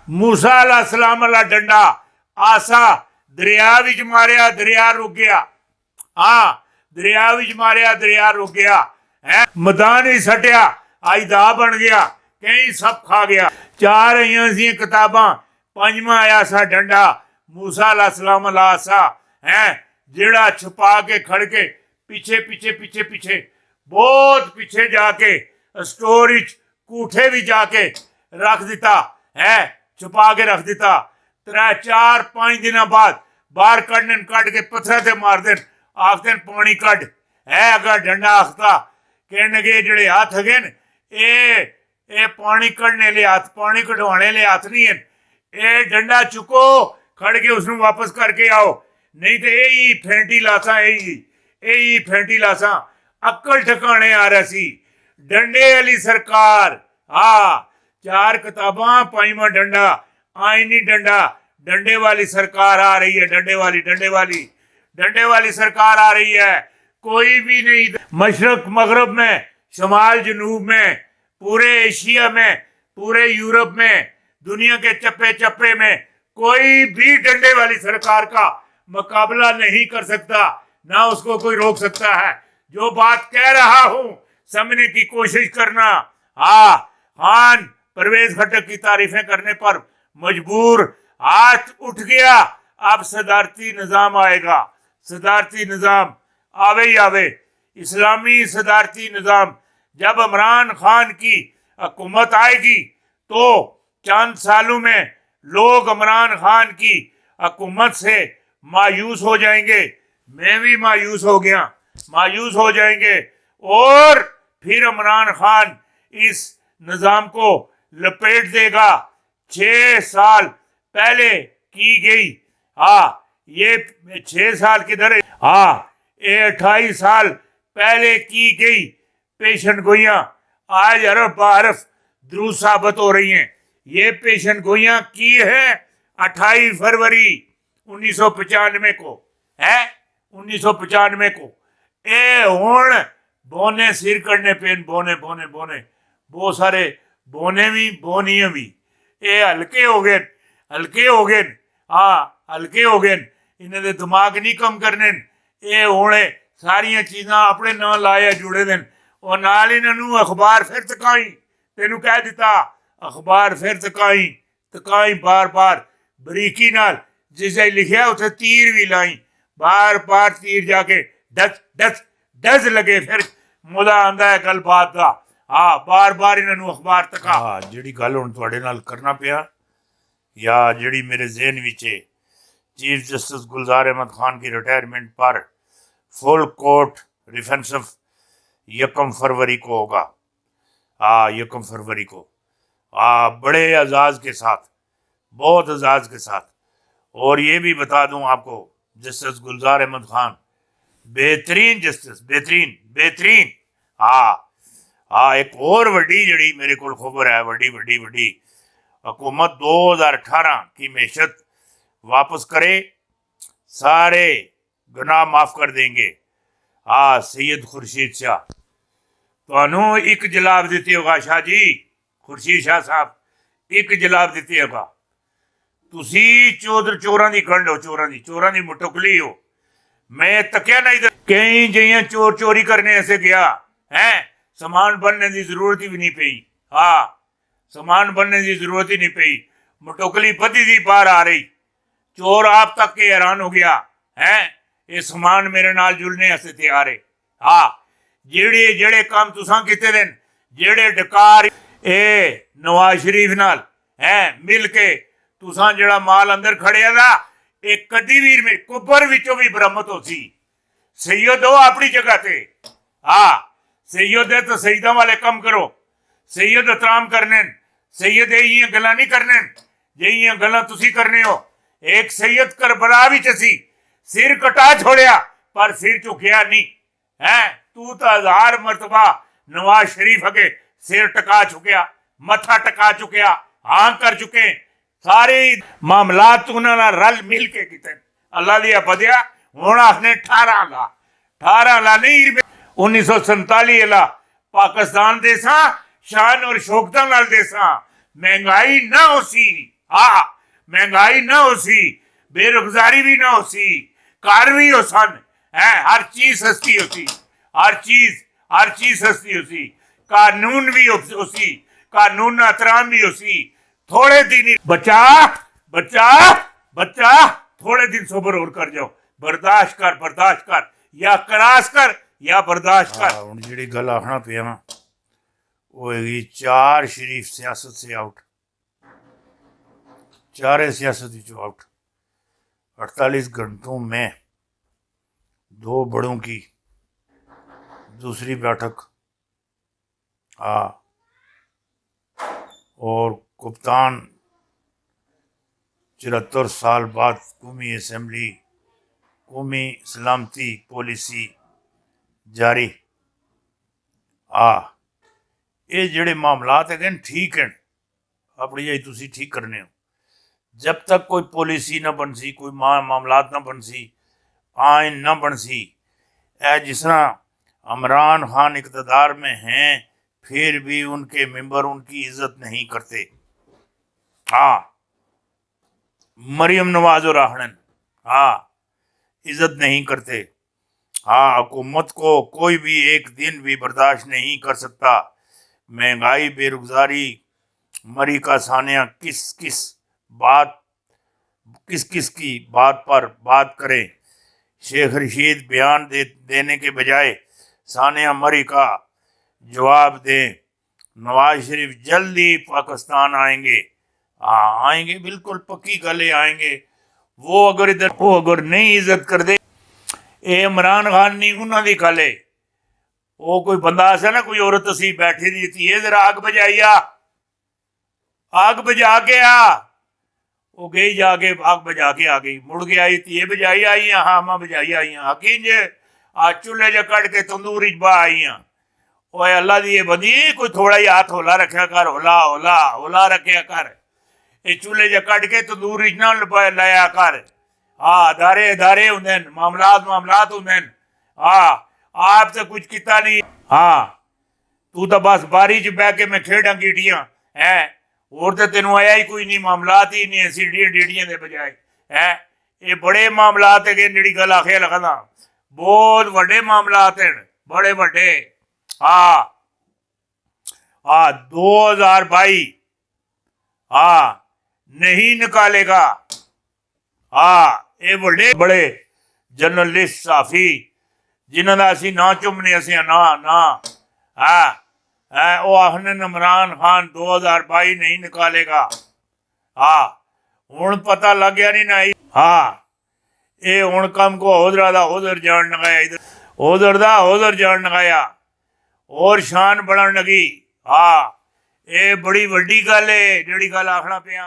मूसा अलैहिस्सलाम वाला डंडा आसा दरिया विच मारिया, दरिया रुक गया। हाँ, दरिया विच मारिया, दरिया रुक गया है। मैदान ही सटिया, अजदा बन गया, कहीं सब खा गया। चार आईयां सी किताबां, पंजवां आया सा डंडा मूसा अलैहिस्सलाम वाला आसा है, जिहड़ा छुपा के खड़ के पिछे पिछे पिछे पिछे बहुत पिछे जाके स्टोर विच कूठे भी जाके रख दिता है, छुपा के रख दिता। 3-4-5 दिन बाद बाहर कढ़ के पत्थर से मार देन, आखते पानी कढ़ है। अगर डंडा आखता कहने जड़े हाथ है ये पानी कढ़ने ले हाथ, पानी कढ़वाने ले हाथ नहीं है, ये डंडा चुको खड़ के उसने वापस करके आओ, नहीं तो यही फेंटी लासा, यही फेंटी लासा। अक्ल ठिकाने आ रहा सी डंडे वाली सरकार। हाँ, 4 किताबां, 5वां डंडा, आईनी डंडा, डंडे वाली सरकार आ रही है, डंडे वाली सरकार आ रही है। कोई भी नहीं, मशरक मगरब में, शमाल जनूब में, पूरे एशिया में, पूरे यूरोप में, दुनिया के चप्पे चप्पे में कोई भी डंडे वाली सरकार का मुकाबला नहीं कर सकता, ना उसको कोई रोक सकता है। जो बात कह रहा हूं समझने की कोशिश करना। हाँ, खान परवेज खट्टक की तारीफें करने पर मजबूर, हाथ उठ गया। अब सदारती निजाम आएगा, सदारती निजाम आवे ही आवे, इस्लामी सदारती निजाम। जब इमरान खान की हुकूमत आएगी तो चंद सालों में लोग इमरान खान की हुकूमत से मायूस हो जाएंगे। मैं भी मायूस हो गया, मायूस हो जाएंगे। और फिर इमरान खान इस निज़ाम को लपेट देगा। 6 साल पहले की गई, ये 6 साल किधर है, ये 28 साल पहले की गई पेशन गोइयां आज हरफ बहरफ दुरुस्त साबित हो रही हैं। ये पेशन गोइयां की है 28 फरवरी 1995 को है, 1995 को। ए हुण बोने सिर करने पेन, बोने बोने बोने, बहुत सारे बोने भी बोनियां भी, ये हल्के हो गए, हल्के हो गए। हल्के हो गए, इन्हें दे दिमाग नहीं कम करने। ये हुणे सारिया चीज़ां अपने ना लाया जुड़े दिन। और नाल इन्होंने अखबार फिर तकाई, तेनू कह दिता अखबार फिर तकाई बार बार बरीकी नाल, जिसे लिखिया उसे तीर भी लाई, बार बार तीर जाके डस डस डस लगे। फिर मुदा आंदा है गल बात का। बार बार इन्होंने अखबार तका। जिहड़ी गल हुण तुहाडे नाल करना पिया, या जिहड़ी मेरे जहन विच है, चीफ जस्टिस गुलजार अहमद खान की रिटायरमेंट पर फुल कोर्ट डिफेंसिव 1 फरवरी को होगा। 1 फरवरी को बड़े एजाज के साथ, बहुत एजाज के साथ। और ये भी बता दूं आपको, जस्टिस गुलजार अहमद खान बेहतरीन जस्टिस, बेहतरीन। एक और वड्डी जड़ी मेरे को खबर है, वड्डी हुकूमत 2018 की मैशत वापस करे, सारे गुनाह माफ कर देंगे। सैयद खुर्शीद शाह तुहानू एक जवाब दिते होगा, शाह जी, खुर्शीद शाह साहब एक जवाब दिते होगा। तुसी चोरां दी गंढ हो, चोरां दी मुटुकली हो। मैं तकिया नहीं, कई जियां चोर चोरी करने ऐसे गया है, सामान बनने की जरूरत ही नहीं पई। सामान बनने की जरूरत ही नहीं पई, मुटुकली बदी दी बाहर आ रही, चोर आप तक के हैरान हो गया है, ये सामान मेरे नाल जुड़ने ऐसे तैयार है। जेड़े काम तुसां कीते देन, जेड़े डकार ए नवाज शरीफ नाल है मिल के तुसां जेड़ा माल अंदर खड़िया दा, एक कदी भी कुबर विचों भी बरामद हो सी। सैयद हो अपनी जगह ते, सैयद है तो सईदा वाले कम करो, सैयद एहतराम करने, सैयद यही गल्लां नहीं करने जिहियां गल्लां तुसी करने हो। एक सैयद करबला विच असी सिर कटा छोड़िया पर सिर झुकिया नहीं है। तू तो 1000 मरतबा नवाज शरीफ अगे सिर टका चुकिया, मथा टका चुकिया, हाँ कर चुके। सारे मामलात तू उन्होंने रल मिल के किते। अल्लाह दिया बदिया हुण आखने 18 ला नहीं, 1947 ला पाकिस्तान देसा शान और शौकता नाल देसा, महंगाई ना हो सी, ਹਾਂ ਮਹਿੰਗਾਈ ਨਾ ਹੋ ਸੀ, ਬੇਰੁਜ਼ਗਾਰੀ ਵੀ ਨਾ ਹੋ ਸੀ, ਘਰ ਵੀ ਹੋ ਸਨ, ਹੈ ਹਰ ਚੀਜ਼ ਸਸਤੀ ਹੋਤੀ, हर चीज सस्ती होती, कानून भी होती, कानून एहतराम भी होती। थोड़े दिन बच्चा बच्चा बच्चा थोड़े दिन सबर और कर जाओ, बर्दाश्त कर या करास कर या बर्दाश्त कर। ਹੁਣ ਜਿਹੜੀ ਗੱਲ ਆਖਣਾ ਪਿਆ ਨਾ ਉਹ ਹੈਗੀ ਚਾਰ शरीफ सियासत से आउट, चारे सियासत जो आउट। 48 घंटों में 2 बड़ों की दूसरी बैठक, और कप्तान 74 साल बाद कौमी असम्बली कौमी सलामती पॉलिसी जारी। ये ਜਿਹੜੇ ਮਾਮਲਾਤ ਹੈਗੇ ਨੇ ठीक हैं, अपनी जाई तुसी ठीक करने हो। जब तक कोई पॉलिसी ना बन सी, कोई मामलात ना बन सी, आइन ना बन सी, जिस तरह इमरान खान इक़्तिदार में हैं फिर भी उनके मेंबर उनकी इज्जत नहीं करते। मरियम नवाज और आहनन इज्जत नहीं करते। हुकूमत को कोई भी एक दिन भी बर्दाश्त नहीं कर सकता। महंगाई, बेरोजगारी, मरी का सानिया किस किस की बात पर बात करें। शेख रशीद बयान देने के बजाय सानिया मरी का जवाब दें। नवाज शरीफ जल्दी पाकिस्तान आएंगे। आएंगे, बिल्कुल पक्की गले आएंगे। वो अगर नहीं इज्जत कर दे, ये इमरान खान नहीं उन्होंने गल है। वो कोई बंदा ऐसा ना, कोई औरत असी बैठी दी थी, ये जरा आग बजाई आग बजा के वो गई जाके आग बजा के आ गई, मुड़ के आई थी, ये बजाई आई हाँ मां बजाई आई हकीन जे चूल्हे ज कट के तंदूरी बा आई ओए अल्लाह दी ये बंदी, कोई थोड़ा ही हाथ होला रखा कर, होला रखा कर। ये चूल्हे ज कट के तंदूरी ना लाया कर। अदारे होंगे, मामलात होंगे। आप तो कुछ किता नहीं। तू तो बस बारी च बह के मैं खेड़ा गीटियां है, और तो तेन आया ही कोई नहीं, मामलात ही नहीं सीढ़ियां डीडियां के बजाय है। ये बड़े मामलात है जी गल आखे लगना, बहुत बड़े मामलात हैं, बड़े बड़े। 2022 नहीं निकालेगा। ये बड़े बड़े जर्नलिस्ट साफी जिन्हों का असी ना चुमने, असी ना वो आखने इमरान खान 2022 नहीं निकालेगा। हुण पता लग गया नहीं ना। ये हुण कम को होदरा दा होदर जान लगाया, इधर होदर दा होदर जान लगाया और शान बढ़न लगी। ये बड़ी वड्डी गल है जिहड़ी गल आखना पिया।